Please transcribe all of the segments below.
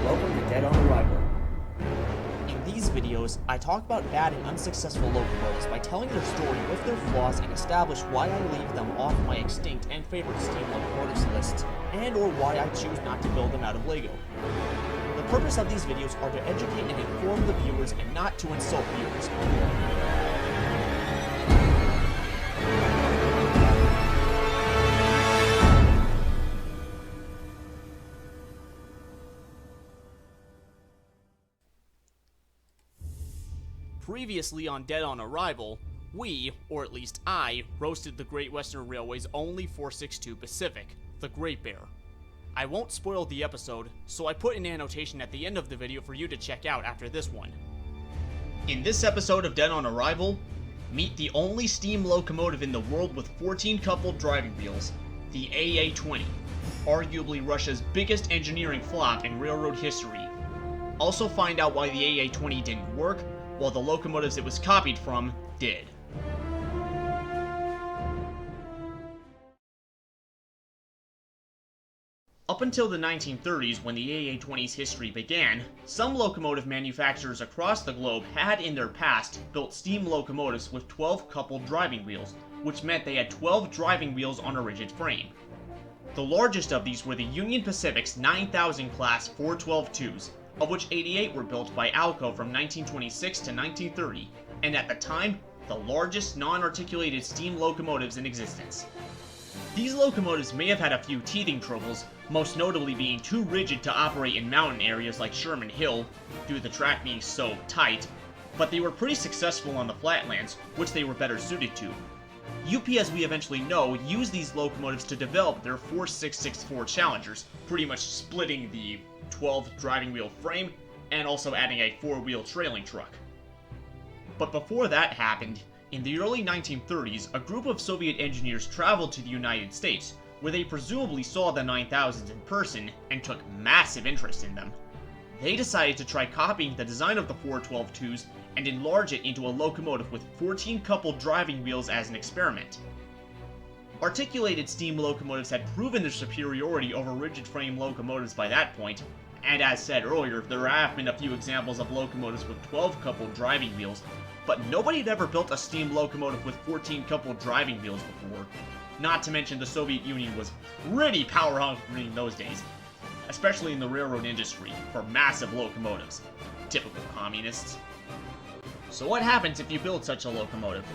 Welcome to Dead on Arrival. In these videos, I talk about bad and unsuccessful locomotives by telling their story with their flaws and establish why I leave them off my extinct and favorite steam locomotives lists, and or why I choose not to build them out of Lego. The purpose of these videos are to educate and inform the viewers and not to insult viewers. Previously on Dead on Arrival, we, or at least I, roasted the Great Western Railway's only 462 Pacific, the Great Bear. I won't spoil the episode, so I put an annotation at the end of the video for you to check out after this one. In this episode of Dead on Arrival, meet the only steam locomotive in the world with 14 coupled driving wheels, the AA-20, arguably Russia's biggest engineering flop in railroad history. Also find out why the AA-20 didn't work, while the locomotives it was copied from did. Up until the 1930s, when the AA-20's history began, some locomotive manufacturers across the globe had in their past built steam locomotives with 12 coupled driving wheels, which meant they had 12 driving wheels on a rigid frame. The largest of these were the Union Pacific's 9000 class 412-2s, of which 88 were built by Alco from 1926 to 1930, and at the time, the largest non-articulated steam locomotives in existence. These locomotives may have had a few teething troubles, most notably being too rigid to operate in mountain areas like Sherman Hill, due to the track being so tight, but they were pretty successful on the flatlands, which they were better suited to. UP, as we eventually know, used these locomotives to develop their 4664 Challengers, pretty much splitting the 12 driving wheel frame and also adding a 4-wheel trailing truck. But before that happened, in the early 1930s, a group of Soviet engineers traveled to the United States, where they presumably saw the 9000s in person and took massive interest in them. They decided to try copying the design of the 412-2s and enlarge it into a locomotive with 14 coupled driving wheels as an experiment. Articulated steam locomotives had proven their superiority over rigid frame locomotives by that point, and as said earlier, there have been a few examples of locomotives with 12 coupled driving wheels, but nobody had ever built a steam locomotive with 14 coupled driving wheels before. Not to mention the Soviet Union was pretty power hungry in those days, especially in the railroad industry, for massive locomotives. Typical communists. So what happens if you build such a locomotive?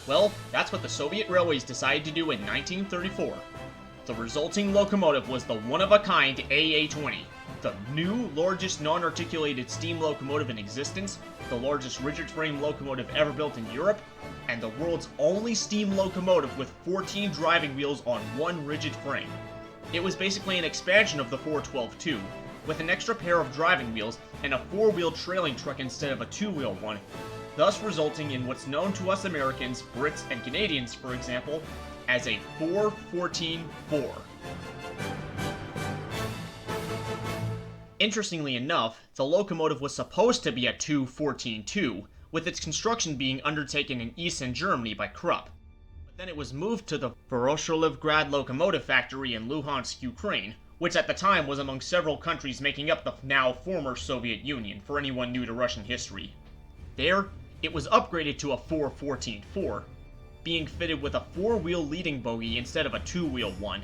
Well, that's what the Soviet Railways decided to do in 1934. The resulting locomotive was the one-of-a-kind AA-20, the new largest non-articulated steam locomotive in existence, the largest rigid-frame locomotive ever built in Europe, and the world's only steam locomotive with 14 driving wheels on one rigid frame. It was basically an expansion of the 412-2, with an extra pair of driving wheels and a 4-wheel trailing truck instead of a 2-wheel one, thus resulting in what's known to us Americans, Brits, and Canadians, for example, as a 414-4. Interestingly enough, the locomotive was supposed to be a 214-2, with its construction being undertaken in Eastern Germany by Krupp. But then it was moved to the Voroshilivgrad Locomotive Factory in Luhansk, Ukraine, which at the time was among several countries making up the now former Soviet Union, for anyone new to Russian history. There, it was upgraded to a 414-4, being fitted with a 4-wheel leading bogie instead of a 2-wheel one.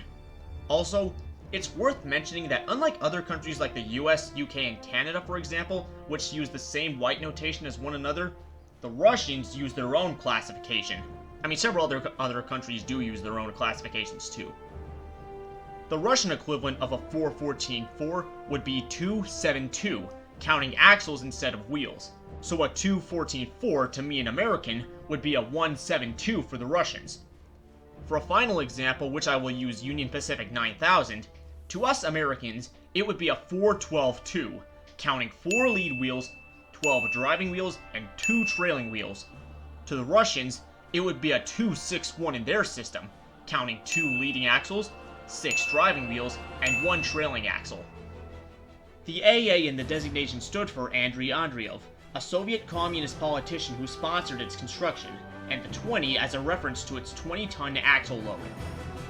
Also, it's worth mentioning that unlike other countries like the US, UK, and Canada, for example, which use the same white notation as one another, the Russians use their own classification. I mean, several other countries do use their own classifications too. The Russian equivalent of a 414-4 would be 272, counting axles instead of wheels. So a 214-4 to me an American would be a 172 for the Russians. For a final example, which I will use Union Pacific 9000, to us Americans, it would be a 412-2, counting 4 lead wheels, 12 driving wheels, and 2 trailing wheels. To the Russians, it would be a 261 in their system, counting 2 leading axles, 6 driving wheels, and 1 trailing axle. The AA in the designation stood for Andrei Andreev, a Soviet communist politician who sponsored its construction, and the 20 as a reference to its 20-ton axle load.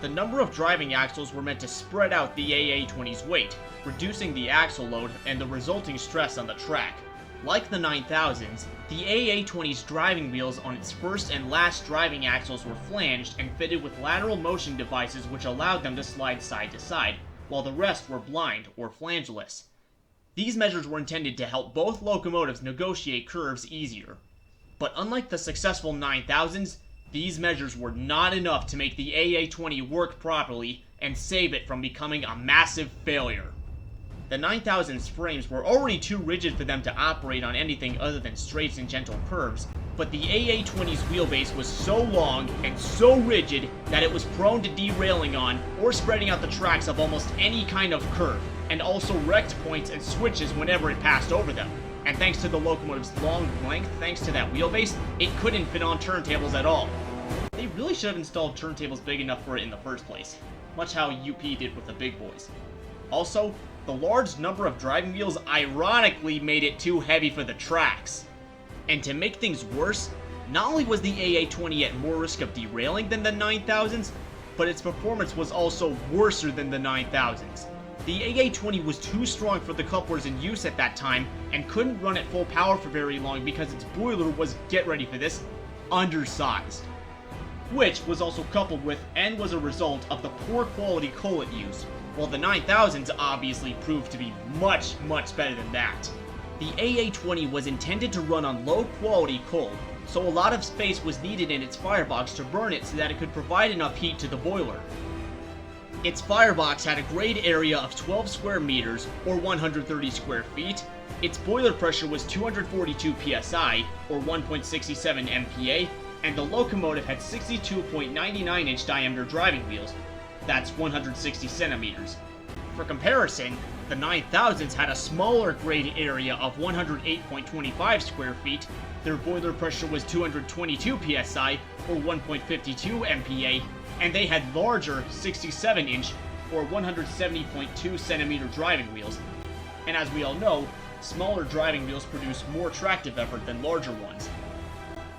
the number of driving axles were meant to spread out the AA-20's weight, reducing the axle load and the resulting stress on the track. Like the 9000s, the AA-20's driving wheels on its first and last driving axles were flanged and fitted with lateral motion devices which allowed them to slide side to side, while the rest were blind or flangeless. These measures were intended to help both locomotives negotiate curves easier. But unlike the successful 9000s, these measures were not enough to make the AA-20 work properly and save it from becoming a massive failure. The 9000's frames were already too rigid for them to operate on anything other than straights and gentle curves, but the AA-20's wheelbase was so long and so rigid that it was prone to derailing on or spreading out the tracks of almost any kind of curve, and also wrecked points and switches whenever it passed over them. And thanks to the locomotive's long length, thanks to that wheelbase, it couldn't fit on turntables at all. They really should have installed turntables big enough for it in the first place, much how UP did with the big boys. Also, the large number of driving wheels ironically made it too heavy for the tracks. And to make things worse, not only was the AA-20 at more risk of derailing than the 9000s, but its performance was also worser than the 9000s. The AA-20 was too strong for the couplers in use at that time and couldn't run at full power for very long because its boiler was, get ready for this, undersized. Which was also coupled with and was a result of the poor quality coal it used, while the 9000s obviously proved to be much, much better than that. The AA-20 was intended to run on low quality coal, so a lot of space was needed in its firebox to burn it so that it could provide enough heat to the boiler. Its firebox had a grade area of 12 square meters, or 130 square feet, its boiler pressure was 242 psi, or 1.67 MPa, and the locomotive had 62.99 inch diameter driving wheels, that's 160 centimeters. For comparison, the 9000s had a smaller grade area of 108.25 square feet, their boiler pressure was 222 psi, or 1.52 MPa, and they had larger 67 inch, or 170.2 centimeter driving wheels. And as we all know, smaller driving wheels produce more tractive effort than larger ones.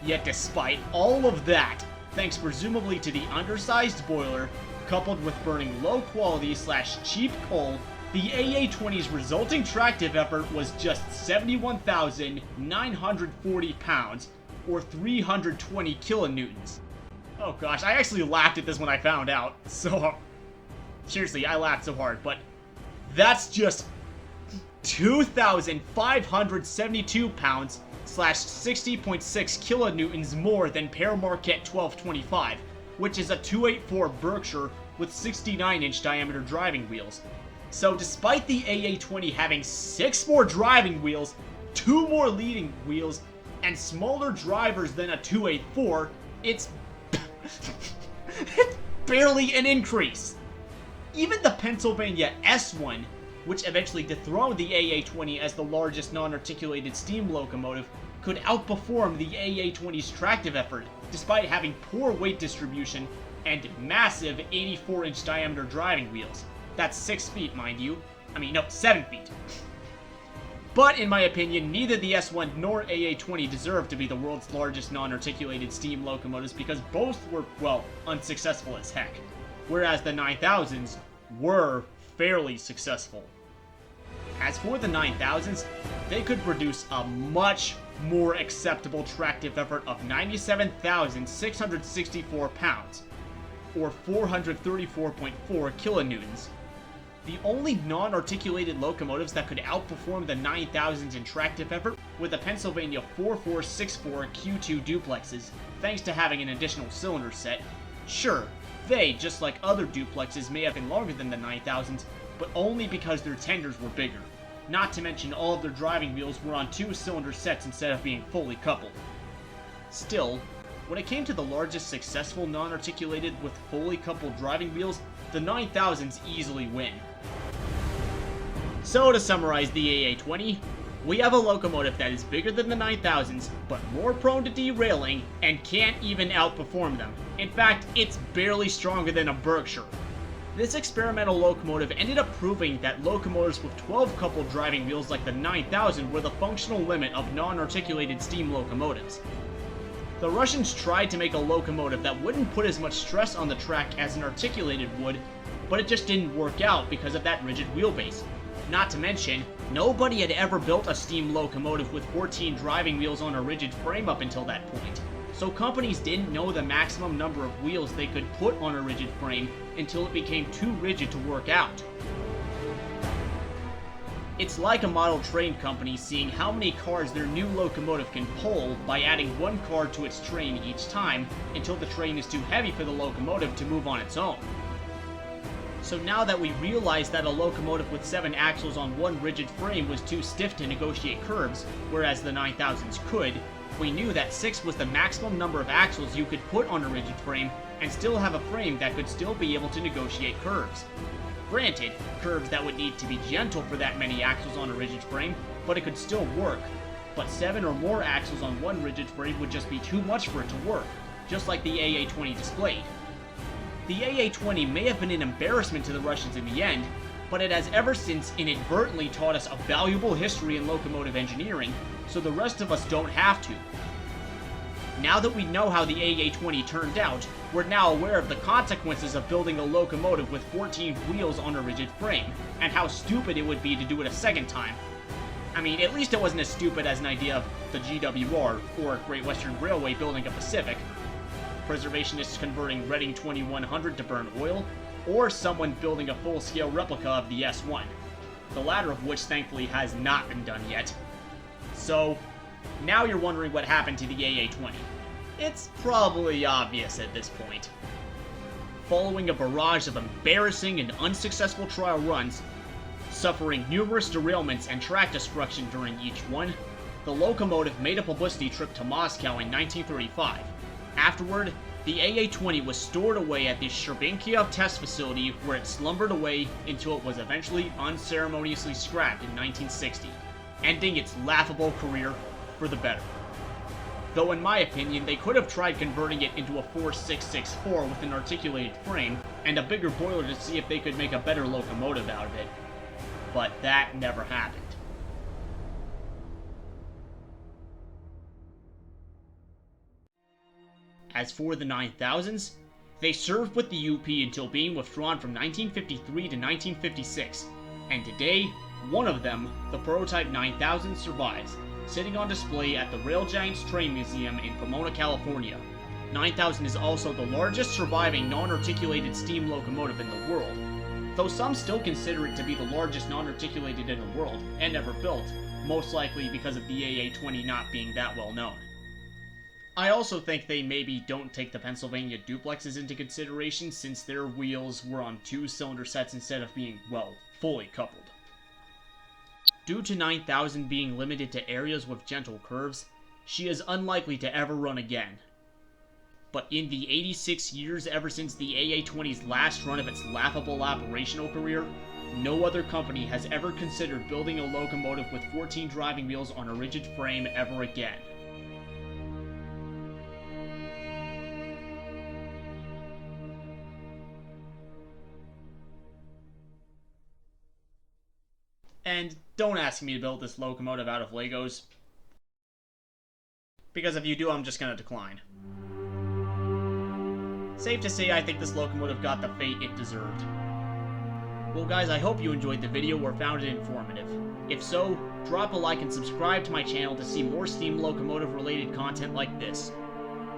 Yet despite all of that, thanks presumably to the undersized boiler, coupled with burning low-quality / cheap coal, the AA-20's resulting tractive effort was just 71,940 pounds, or 320 kilonewtons. Oh gosh, I actually laughed at this when I found out, so... seriously, I laughed so hard, but... that's just 2,572 pounds / 60.6 kilonewtons more than Père Marquette 1225, which is a 284 Berkshire with 69-inch diameter driving wheels. So despite the AA-20 having 6 more driving wheels, 2 more leading wheels, and smaller drivers than a 284, it's barely an increase. Even the Pennsylvania S1, which eventually dethroned the AA-20 as the largest non-articulated steam locomotive, could outperform the AA-20's tractive effort, despite having poor weight distribution and massive 84-inch diameter driving wheels. That's 6 feet, mind you. I mean, no, 7 feet. But in my opinion, neither the S1 nor AA-20 deserve to be the world's largest non-articulated steam locomotives because both were, well, unsuccessful as heck. Whereas the 9000s were fairly successful. As for the 9000s, they could produce a much more acceptable tractive effort of 97,664 pounds, or 434.4 kilonewtons. The only non-articulated locomotives that could outperform the 9000s in tractive effort were the Pennsylvania 4464 Q2 duplexes, thanks to having an additional cylinder set. Sure, they, just like other duplexes, may have been longer than the 9000s, but only because their tenders were bigger. Not to mention all of their driving wheels were on 2 cylinder sets instead of being fully coupled. Still, when it came to the largest successful non-articulated with fully coupled driving wheels, the 9000s easily win. So to summarize the AA-20, we have a locomotive that is bigger than the 9000s, but more prone to derailing, and can't even outperform them. In fact, it's barely stronger than a Berkshire. This experimental locomotive ended up proving that locomotives with 12 coupled driving wheels like the 9000 were the functional limit of non-articulated steam locomotives. The Russians tried to make a locomotive that wouldn't put as much stress on the track as an articulated would, but it just didn't work out because of that rigid wheelbase. Not to mention, nobody had ever built a steam locomotive with 14 driving wheels on a rigid frame up until that point, so companies didn't know the maximum number of wheels they could put on a rigid frame until it became too rigid to work out. It's like a model train company seeing how many cars their new locomotive can pull by adding one car to its train each time until the train is too heavy for the locomotive to move on its own. So now that we realized that a locomotive with 7 axles on one rigid frame was too stiff to negotiate curves, whereas the 9000s could, we knew that 6 was the maximum number of axles you could put on a rigid frame and still have a frame that could still be able to negotiate curves. Granted, curves that would need to be gentle for that many axles on a rigid frame, but it could still work. But 7 or more axles on one rigid frame would just be too much for it to work, just like the AA-20 displayed. The AA-20 may have been an embarrassment to the Russians in the end, but it has ever since inadvertently taught us a valuable history in locomotive engineering, so the rest of us don't have to. Now that we know how the AA-20 turned out, we're now aware of the consequences of building a locomotive with 14 wheels on a rigid frame, and how stupid it would be to do it a second time. I mean, at least it wasn't as stupid as an idea of the GWR, or Great Western Railway building a Pacific, preservationists converting Reading 2100 to burn oil, or someone building a full-scale replica of the S1, the latter of which thankfully has not been done yet. So, now you're wondering what happened to the AA-20. It's probably obvious at this point. Following a barrage of embarrassing and unsuccessful trial runs, suffering numerous derailments and track destruction during each one, the locomotive made a publicity trip to Moscow in 1935. Afterward, the AA-20 was stored away at the Sherbinkiov test facility where it slumbered away until it was eventually unceremoniously scrapped in 1960, ending its laughable career for the better. Though in my opinion, they could have tried converting it into a 4664 with an articulated frame and a bigger boiler to see if they could make a better locomotive out of it. But that never happened. As for the 9000s, they served with the UP until being withdrawn from 1953 to 1956, and today, one of them, the prototype 9000, survives, sitting on display at the Rail Giants Train Museum in Pomona, California. 9000 is also the largest surviving non-articulated steam locomotive in the world, though some still consider it to be the largest non-articulated in the world, and never built, most likely because of the AA-20 not being that well known. I also think they maybe don't take the Pennsylvania duplexes into consideration since their wheels were on 2-cylinder sets instead of being, well, fully coupled. Due to 9000 being limited to areas with gentle curves, she is unlikely to ever run again. But in the 86 years ever since the AA-20's last run of its laughable operational career, no other company has ever considered building a locomotive with 14 driving wheels on a rigid frame ever again. And don't ask me to build this locomotive out of Legos, because if you do, I'm just gonna decline. Safe to say, I think this locomotive got the fate it deserved. Well guys, I hope you enjoyed the video or found it informative. If so, drop a like and subscribe to my channel to see more steam locomotive related content like this.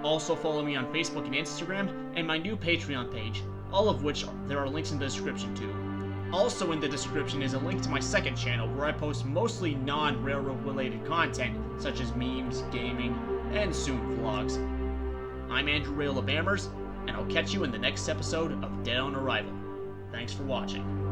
Also follow me on Facebook and Instagram, and my new Patreon page, all of which there are links in the description to. Also in the description is a link to my second channel where I post mostly non-railroad related content, such as memes, gaming, and soon vlogs. I'm Andrew Rail of Amers, and I'll catch you in the next episode of Dead on Arrival. Thanks for watching.